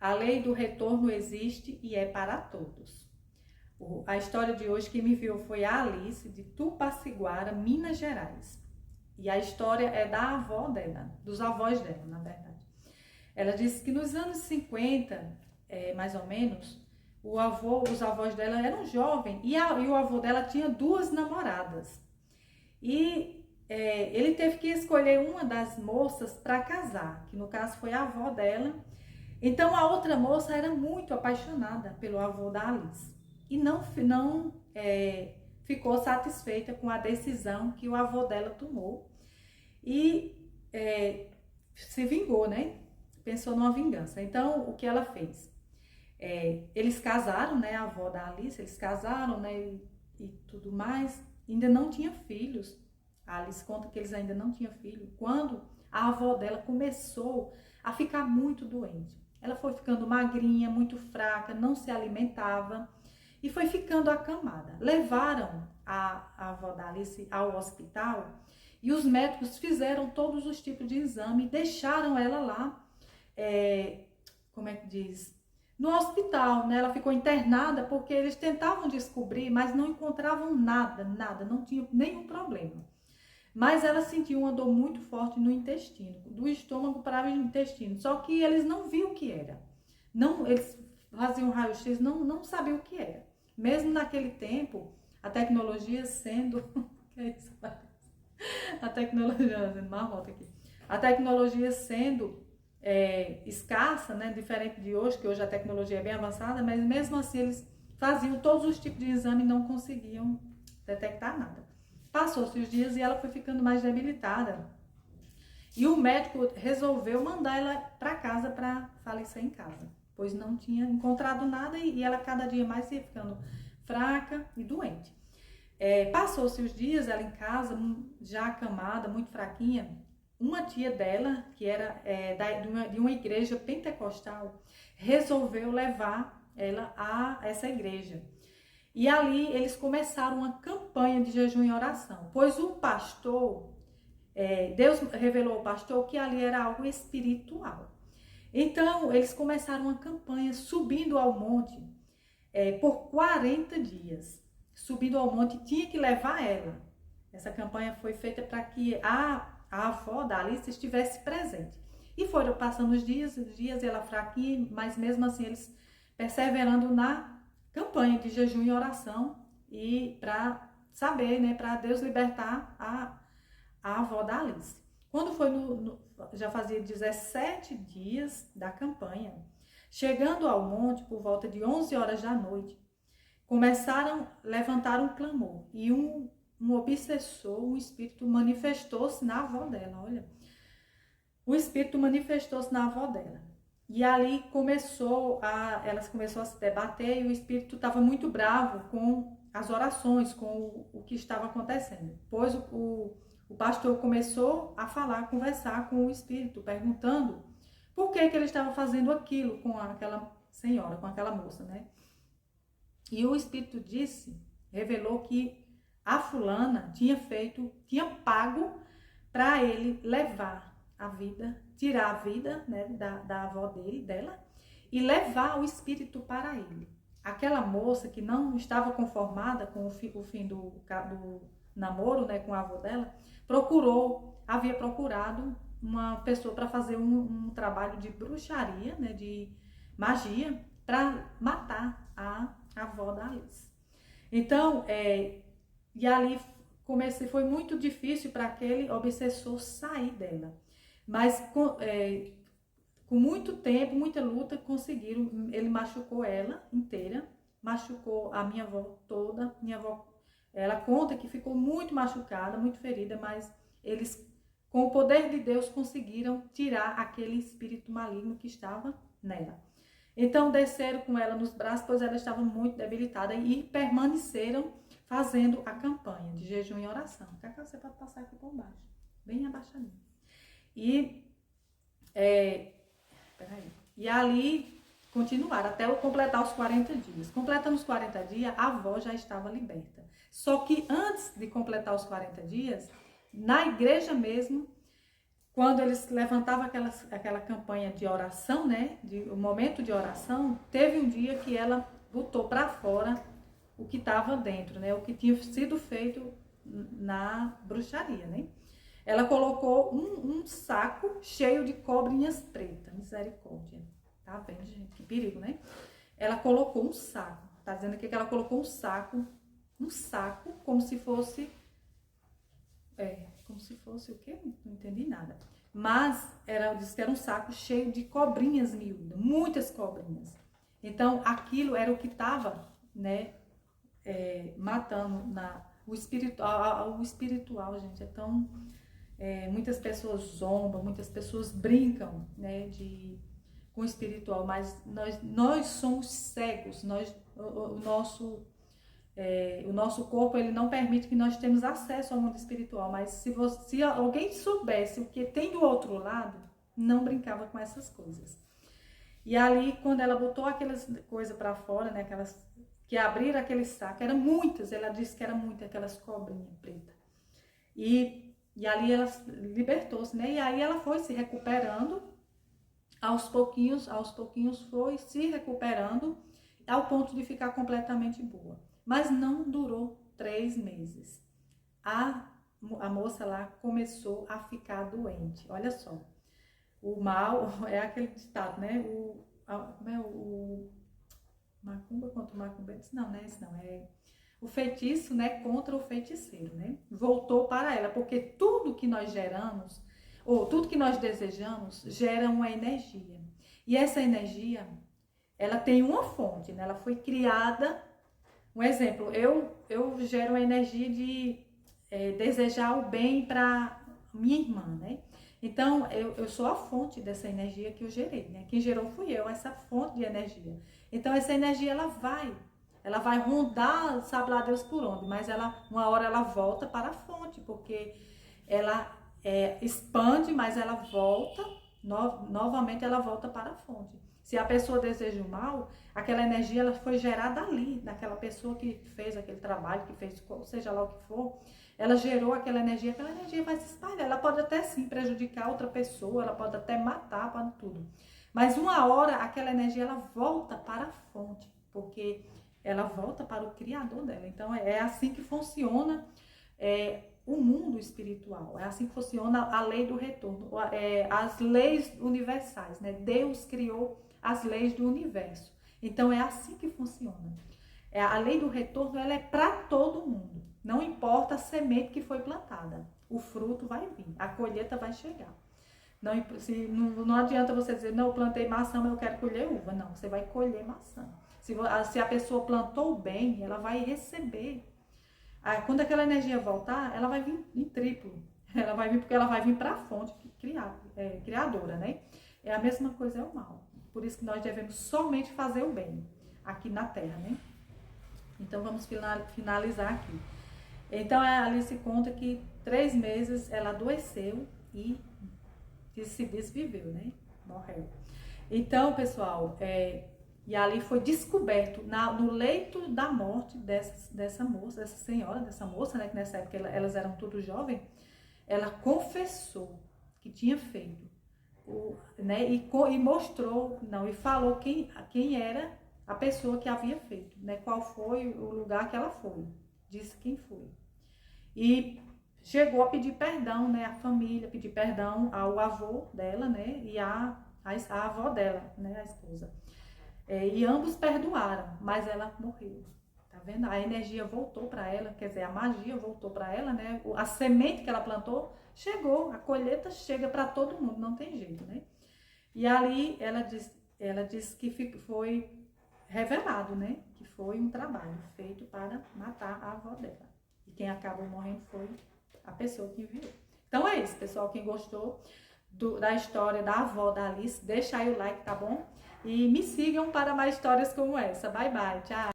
A lei do retorno existe e é para todos. A história de hoje que me enviou foi a Alice, de Tupaciguara, Minas Gerais. E a história é da avó dela, dos avós dela, na verdade. Ela disse que nos anos 50, mais ou menos, os avós dela eram jovens e o avô dela tinha 2 namoradas. E ele teve que escolher uma das moças para casar, que no caso foi a avó dela. Então a outra moça era muito apaixonada pelo avô da Alice e não ficou satisfeita com a decisão que o avô dela tomou e se vingou, né? Pensou numa vingança. Então o que ela fez? Eles casaram, né? A avó da Alice, eles casaram, né? E tudo mais. Ainda não tinha filhos. A Alice conta que eles ainda não tinham filho. Quando a avó dela começou a ficar muito doente. Ela foi ficando magrinha, muito fraca, não se alimentava e foi ficando acamada. Levaram a avó da Alice ao hospital e os médicos fizeram todos os tipos de exame e deixaram ela lá, como é que diz? No hospital, né? Ela ficou internada porque eles tentavam descobrir, mas não encontravam nada, não tinha nenhum problema. Mas ela sentiu uma dor muito forte no intestino, do estômago para o intestino. Só que eles não viam o que era. Não, eles faziam raio-x, não sabiam o que era. Mesmo naquele tempo, a tecnologia sendo... que é isso? A tecnologia... marrota aqui. A tecnologia sendo escassa, né? Diferente de hoje, que hoje a tecnologia é bem avançada, mas mesmo assim eles faziam todos os tipos de exame e não conseguiam detectar nada. Passou-se os dias e ela foi ficando mais debilitada. E o médico resolveu mandar ela para casa para falecer em casa, pois não tinha encontrado nada e ela cada dia mais ia ficando fraca e doente. Passou-se os dias, ela em casa, já acamada, muito fraquinha. Uma tia dela, que era de uma igreja pentecostal, resolveu levar ela a essa igreja. E ali eles começaram uma campanha de jejum e oração, pois o pastor, Deus revelou ao pastor que ali era algo espiritual. Então eles começaram uma campanha subindo ao monte por 40 dias. Subindo ao monte, tinha que levar ela. Essa campanha foi feita para que a avó da Alice estivesse presente. E foram passando os dias e ela fraquinha, mas mesmo assim eles perseverando na campanha de jejum e oração e para saber, né, para Deus libertar a avó da Alice. Quando foi já fazia 17 dias da campanha, chegando ao monte por volta de 11 horas da noite, levantaram um clamor e um obsessor, um espírito manifestou-se na avó dela, olha. O espírito manifestou-se na avó dela. E ali elas começou a se debater e o espírito estava muito bravo com as orações, com o que estava acontecendo. Pois o pastor começou a conversar com o espírito, perguntando por que ele estava fazendo aquilo com aquela senhora, com aquela moça, né? E o espírito revelou que a fulana tinha pago para ele levar a vida, tirar a vida, né, da avó dela e levar o espírito para ele. Aquela moça que não estava conformada com o fim do namoro, né, com a avó dela, havia procurado uma pessoa para fazer um trabalho de bruxaria, né, de magia, para matar a avó da Alice. Então, e ali foi muito difícil para aquele obsessor sair dela. Mas com muito tempo, muita luta, conseguiram. Ele machucou ela inteira, machucou a minha avó toda. Minha avó, ela conta que ficou muito machucada, muito ferida, mas eles, com o poder de Deus, conseguiram tirar aquele espírito maligno que estava nela. Então desceram com ela nos braços, pois ela estava muito debilitada e permaneceram fazendo a campanha de jejum e oração. Cacá, você pode passar aqui por baixo, bem abaixadinho. E ali continuaram até completar os 40 dias. Completando os 40 dias, a avó já estava liberta. Só que antes de completar os 40 dias, na igreja mesmo, quando eles levantavam aquela campanha de oração, né, o momento de oração, teve um dia que ela botou para fora o que estava dentro, né, o que tinha sido feito na bruxaria, né. Ela colocou um saco cheio de cobrinhas pretas, misericórdia, tá vendo, gente, que perigo, né. Ela colocou um saco, tá dizendo aqui que ela colocou um saco, como se fosse o quê? Não entendi nada. Mas disse que era um saco cheio de cobrinhas miúdas, muitas cobrinhas. Então, aquilo era o que estava, né, matando o espiritual, gente. Então, muitas pessoas zombam, muitas pessoas brincam, né, com o espiritual, mas nós somos cegos, o nosso corpo ele não permite que nós tenhamos acesso ao mundo espiritual, mas se alguém soubesse o que tem do outro lado, não brincava com essas coisas. E ali, quando ela botou aquelas coisas para fora, né, que abriram aquele saco, eram muitas, ela disse que eram muitas, aquelas cobrinhas pretas. E ali ela libertou-se, né, e aí ela foi se recuperando, aos pouquinhos foi se recuperando, ao ponto de ficar completamente boa. Mas não durou 3 meses. A moça lá começou a ficar doente. Olha só. O mal é aquele ditado, né? O macumba contra o macumbeiro. Não, é esse não. É o feitiço, né? Contra o feiticeiro, né? Voltou para ela. Porque tudo que nós geramos, ou tudo que nós desejamos, gera uma energia. E essa energia, ela tem uma fonte, né? Ela foi criada. Um exemplo, eu gero a energia de desejar o bem para minha irmã, né? Então, eu sou a fonte dessa energia que eu gerei, né? Quem gerou fui eu, essa fonte de energia. Então, essa energia, ela vai rondar, sabe lá Deus por onde, mas uma hora ela volta para a fonte, porque ela expande, mas ela volta, novamente ela volta para a fonte. Se a pessoa deseja o mal, aquela energia ela foi gerada ali, naquela pessoa que fez aquele trabalho, que fez, seja lá o que for, ela gerou aquela energia vai se espalhar. Ela pode até sim prejudicar outra pessoa, ela pode até matar, pode tudo. Mas uma hora aquela energia ela volta para a fonte, porque ela volta para o Criador dela. Então é assim que funciona o mundo espiritual, é assim que funciona a lei do retorno, as leis universais, né? Deus criou as leis do universo. Então é assim que funciona. A lei do retorno ela é para todo mundo. Não importa a semente que foi plantada, o fruto vai vir, a colheita vai chegar. Não adianta você dizer, não, eu plantei maçã, mas eu quero colher uva. Não, você vai colher maçã. Se a pessoa plantou bem, ela vai receber. Quando aquela energia voltar, ela vai vir em triplo. Ela vai vir porque ela vai vir para a fonte criadora, né? É a mesma coisa, é o mal. Por isso que nós devemos somente fazer o bem aqui na Terra, né? Então vamos finalizar aqui. Então a Alice conta que 3 meses ela adoeceu e se desviveu, né? Morreu. Então, pessoal, e ali foi descoberto no leito da morte dessa moça, dessa moça, né? Que nessa época elas eram tudo jovens. Ela confessou que tinha feito, né? E mostrou, e falou quem era a pessoa que havia feito, né? Qual foi o lugar que ela foi. Disse quem foi. E chegou a pedir perdão, né? A família, pedir perdão ao avô dela, né? E a avó dela, né? A esposa. E ambos perdoaram, mas ela morreu. Tá vendo? A energia voltou para ela, quer dizer, a magia voltou para ela, né? A semente que ela plantou chegou, a colheita chega para todo mundo, não tem jeito, né? E ali ela disse que foi revelado, né? Que foi um trabalho feito para matar a avó dela. E quem acabou morrendo foi a pessoa que enviou. Então é isso, pessoal. Quem gostou da história da avó da Alice, deixa aí o like, tá bom? E me sigam para mais histórias como essa. Bye, bye. Tchau.